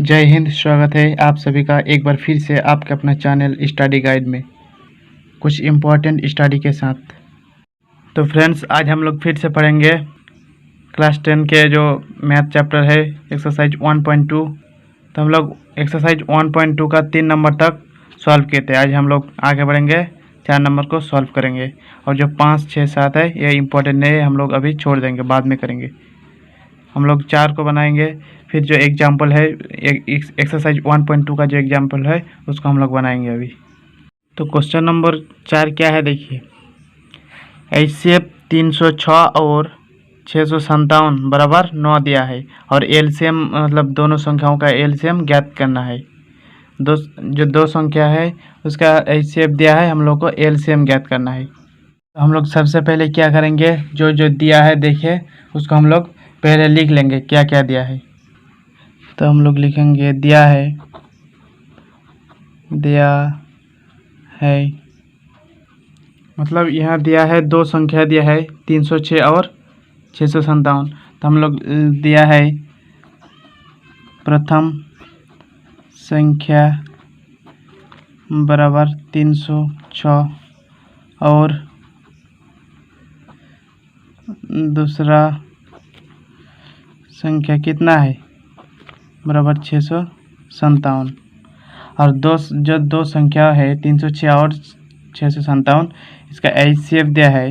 जय हिंद। स्वागत है आप सभी का एक बार फिर से आपके अपना चैनल स्टडी गाइड में कुछ इम्पोर्टेंट स्टडी के साथ। तो फ्रेंड्स, आज हम लोग फिर से पढ़ेंगे क्लास 10 के जो मैथ चैप्टर है एक्सरसाइज 1.2। तो हम लोग एक्सरसाइज 1.2 का 3 नंबर तक सॉल्व किए थे। आज हम लोग आगे बढ़ेंगे, 4 नंबर को सॉल्व करेंगे। और जो 5, 6, 7 है ये इम्पोर्टेंट नहीं है, हम लोग अभी छोड़ देंगे, बाद में करेंगे। हम लोग 4 को बनाएंगे, फिर जो एग्जाम्पल है एक्सरसाइज 1.2 का जो एग्जाम्पल है उसको हम लोग बनाएंगे अभी। तो क्वेश्चन नंबर 4 क्या है, देखिए। HCF 306 और 657 बराबर 9 दिया है और एलसीएम मतलब दोनों संख्याओं का एलसीएम ज्ञात करना है। दो संख्या है उसका HCF दिया है, हम लोग को एलसीएम ज्ञात करना है। तो हम लोग सबसे पहले क्या करेंगे, जो जो दिया है देखिए उसको हम लोग पहले लिख लेंगे क्या क्या दिया है। तो हम लोग लिखेंगे दिया है मतलब यहाँ दिया है, दो संख्या दिया है 306 और 657। तो हम लोग दिया है प्रथम संख्या बराबर 306 और दूसरा संख्या कितना है बराबर 657। और दो संख्या है 306 और 657, इसका HCF दिया है,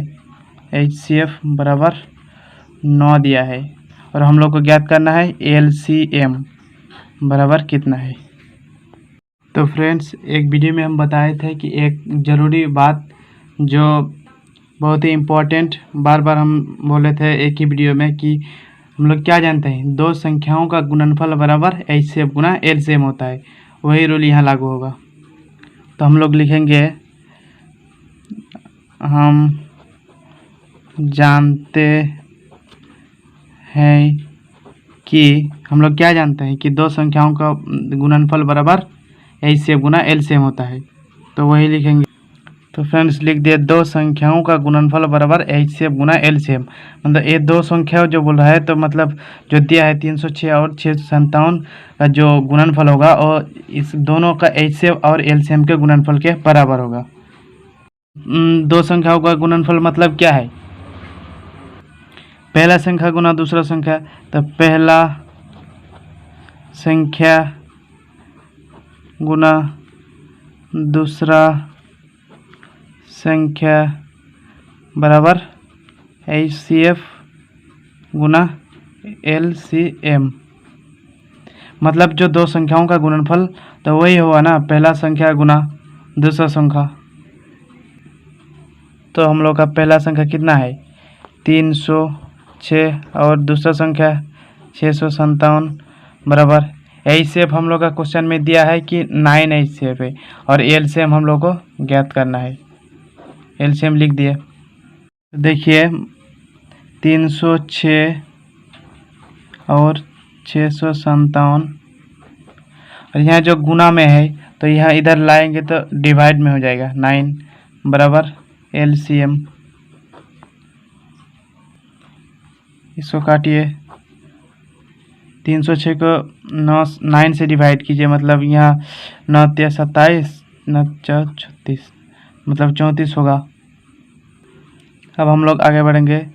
HCF बराबर 9 दिया है। और हम लोग को ज्ञात करना है LCM बराबर कितना है। तो फ्रेंड्स, एक वीडियो में हम बताए थे कि एक ज़रूरी बात जो बहुत ही इम्पोर्टेंट, बार बार हम बोले थे एक ही वीडियो में, कि हम लोग क्या जानते हैं, दो संख्याओं का गुणनफल बराबर HCF गुना LCM होता है। वही रूल यहाँ लागू होगा। तो हम लोग लिखेंगे हम जानते हैं कि, हम लोग क्या जानते हैं कि दो संख्याओं का गुणनफल बराबर HCF गुना LCM होता है। तो वही लिखेंगे। तो फ्रेंड्स लिख दिए, दो संख्याओं का गुणनफल बराबर HCF गुना LCM। मतलब ये दो संख्या जो बोल रहा है, तो मतलब जो दिया है 306 और 657 का जो गुणनफल होगा और इस दोनों का HCF और LCM के गुणनफल के बराबर होगा। दो संख्याओं का गुणनफल मतलब क्या है, पहला संख्या गुना दूसरा संख्या। तो पहला संख्या गुना दूसरा संख्या बराबर HCF गुना LCM। मतलब जो दो संख्याओं का गुणनफल, तो वही हुआ ना, पहला संख्या गुना दूसरा संख्या। तो हम लोग का पहला संख्या कितना है 306 और दूसरा संख्या 657 बराबर HCF हम लोग का क्वेश्चन में दिया है कि 9 HCF है और LCM हम लोग को ज्ञात करना है। LCM लिख दिए। देखिए 306 और 657 और यहाँ जो गुना में है तो यहाँ इधर लाएंगे तो डिवाइड में हो जाएगा 9 बराबर LCM। इसको काटिए, 306 को 9 से डिवाइड कीजिए, मतलब यहाँ 9 × 27 9 × 36 मतलब 34 होगा। अब हम लोग आगे बढ़ेंगे।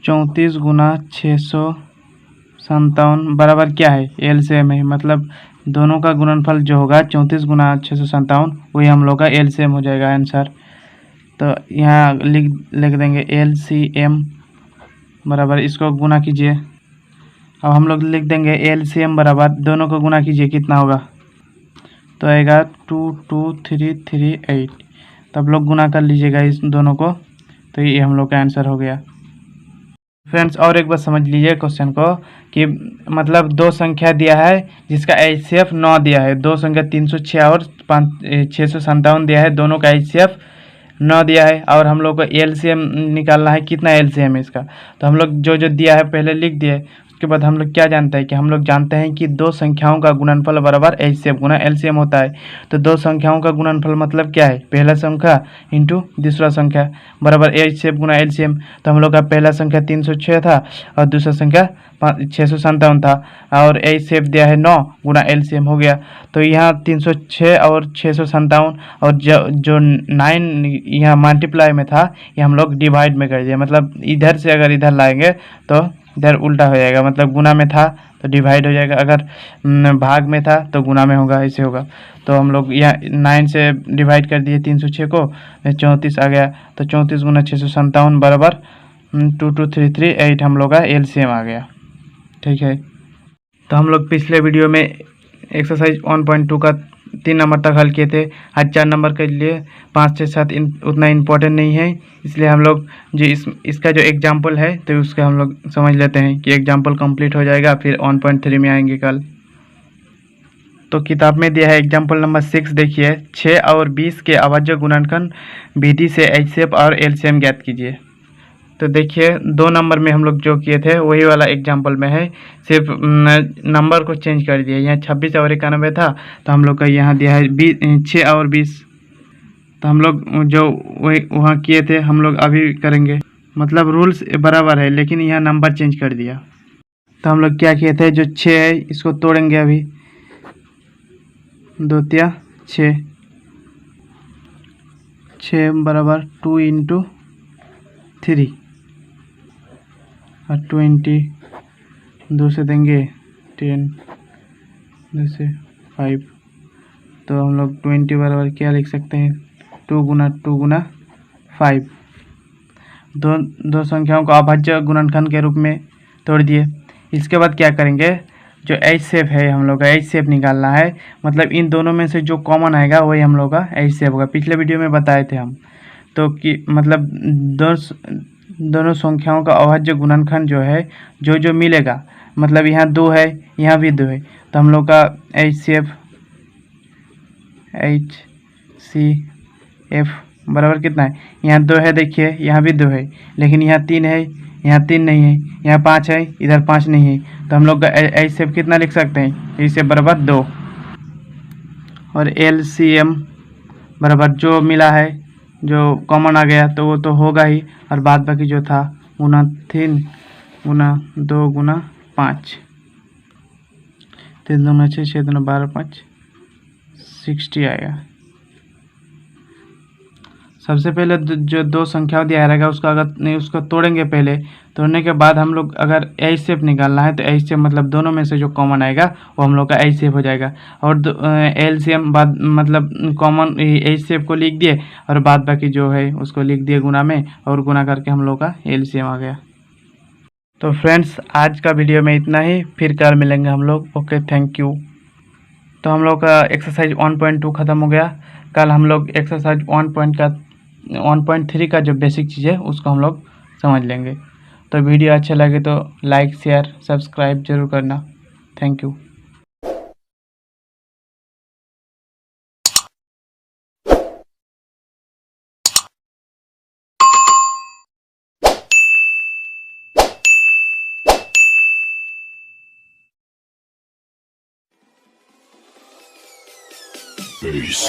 34 गुना 657 बराबर क्या है LCM है, मतलब दोनों का गुणनफल जो होगा 34 गुना 657 वही हम लोग का LCM हो जाएगा आंसर। तो यहाँ लिख देंगे LCM बराबर, इसको गुना कीजिए। अब हम लोग लिख देंगे LCM बराबर, दोनों को गुना कीजिए कितना होगा, तो आएगा 22338। तब लोग गुना कर लीजिएगा इस दोनों को, तो ये हम लोग का आंसर हो गया। फ्रेंड्स और एक बार समझ लीजिए क्वेश्चन को, कि मतलब दो संख्या दिया है जिसका HCF 9 दिया है, दो संख्या 306 और 657 दिया है, दोनों का HCF 9 दिया है और हम लोग को LCM निकालना है, कितना LCM है इसका। तो हम लोग जो जो दिया है पहले लिख दिए, उसके बाद हम लोग क्या जानते हैं कि हम लोग जानते हैं कि दो संख्याओं का गुणनफल बराबर एचसीएफ गुना एलसीएम होता है। तो दो संख्याओं का गुणनफल मतलब क्या है, पहला संख्या इंटू दूसरा संख्या बराबर एचसीएफ गुना एलसीएम। तो हम लोग का पहला संख्या 306 था और दूसरा संख्या 657 था और एचसीएफ दिया है 9 गुना एलसीएम हो गया। तो यहाँ 306 और 657 और जो 9 यहाँ मल्टीप्लाई में था ये हम लोग डिवाइड में कर दिया, मतलब इधर से अगर इधर लाएंगे तो इधर उल्टा हो जाएगा, मतलब गुना में था तो डिवाइड हो जाएगा, अगर भाग में था तो गुना में होगा, ऐसे होगा। तो हम लोग यहाँ 9 से डिवाइड कर दिए 306 को, 34 आ गया। तो 34 गुना 657 बराबर 22338 हम लोग का एलसीएम आ गया। ठीक है, तो हम लोग पिछले वीडियो में एक्सरसाइज 1.2 का 3 नंबर तक हल किए थे। आज 4 नंबर के लिए 5 से 7 उतना इम्पोर्टेंट नहीं है, इसलिए हम लोग जो इसका जो एग्जाम्पल है तो उसका हम लोग समझ लेते हैं कि एग्जाम्पल कंप्लीट हो जाएगा, फिर 1.3 में आएंगे कल। तो किताब में दिया है एग्जाम्पल नंबर 6, देखिए 6 और 20 के अभाज्य गुणनखंड विधि से एचसीएफ और एलसीएम ज्ञात कीजिए। तो देखिए 2 नंबर में हम लोग जो किए थे वही वाला एग्जाम्पल में है, सिर्फ नंबर को चेंज कर दिया। यहाँ 26 और 91 था तो हम लोग का यहाँ दिया है 6 और 20। तो हम लोग जो वहाँ किए थे हम लोग अभी करेंगे, मतलब रूल्स बराबर है लेकिन यहाँ नंबर चेंज कर दिया। तो हम लोग क्या किए थे, जो 6 है इसको तोड़ेंगे अभी, 2 तिया 6 बराबर 2 इंटू 3 और 20 2 से देंगे 10, 2 से 5। तो हम लोग 20 बराबर क्या लिख सकते हैं, 2 गुना 5। दो संख्याओं को अभाज्य गुणनखंड के रूप में तोड़ दिए। इसके बाद क्या करेंगे, जो एचसीएफ है हम लोग का एचसीएफ निकालना है, मतलब इन दोनों में से जो कॉमन आएगा वही हम लोग का एचसीएफ होगा। पिछले वीडियो में बताए थे हम तो कि मतलब दोनों संख्याओं का अभाज्य गुणनखंड जो है जो मिलेगा, मतलब यहाँ 2 है यहाँ भी 2 है, तो हम लोग का एचसीएफ बराबर कितना है, यहाँ 2 है, देखिए यहाँ भी 2 है, लेकिन यहाँ 3 है, यहाँ 3 नहीं है, यहाँ 5 है, इधर 5 नहीं है। तो हम लोग का एचसीएफ कितना लिख सकते हैं, एचसीएफ बराबर 2 और एलसीएम बराबर जो मिला है जो कॉमन आ गया तो वो तो होगा ही, और बाद बाकी जो था गुना 3 गुना 2 गुना 5, 3 दूना 6, 6 दूना 12, 5 60 आएगा। सबसे पहले जो 2 संख्या दिया रहेगा उसका अगर नहीं उसको तोड़ेंगे, पहले तोड़ने के बाद हम लोग अगर एचसीएफ निकालना है तो एचसीएफ मतलब दोनों में से जो कॉमन आएगा वो हम लोग का एचसीएफ हो जाएगा। और एलसीएम बाद मतलब कॉमन एचसीएफ को लिख दिए और बाद बाकी जो है उसको लिख दिए गुना में, और गुना करके हम लोग का एलसीएम आ गया। तो फ्रेंड्स आज का वीडियो में इतना ही, फिर कल मिलेंगे हम लोग। Okay, thank you. तो हम लोग का एक्सरसाइज 1.2 ख़त्म हो गया। कल हम लोग एक्सरसाइज 1.3 का जो बेसिक चीज़ है उसको हम लोग समझ लेंगे। तो वीडियो अच्छा लगे तो लाइक शेयर सब्सक्राइब जरूर करना। Thank you. Peace.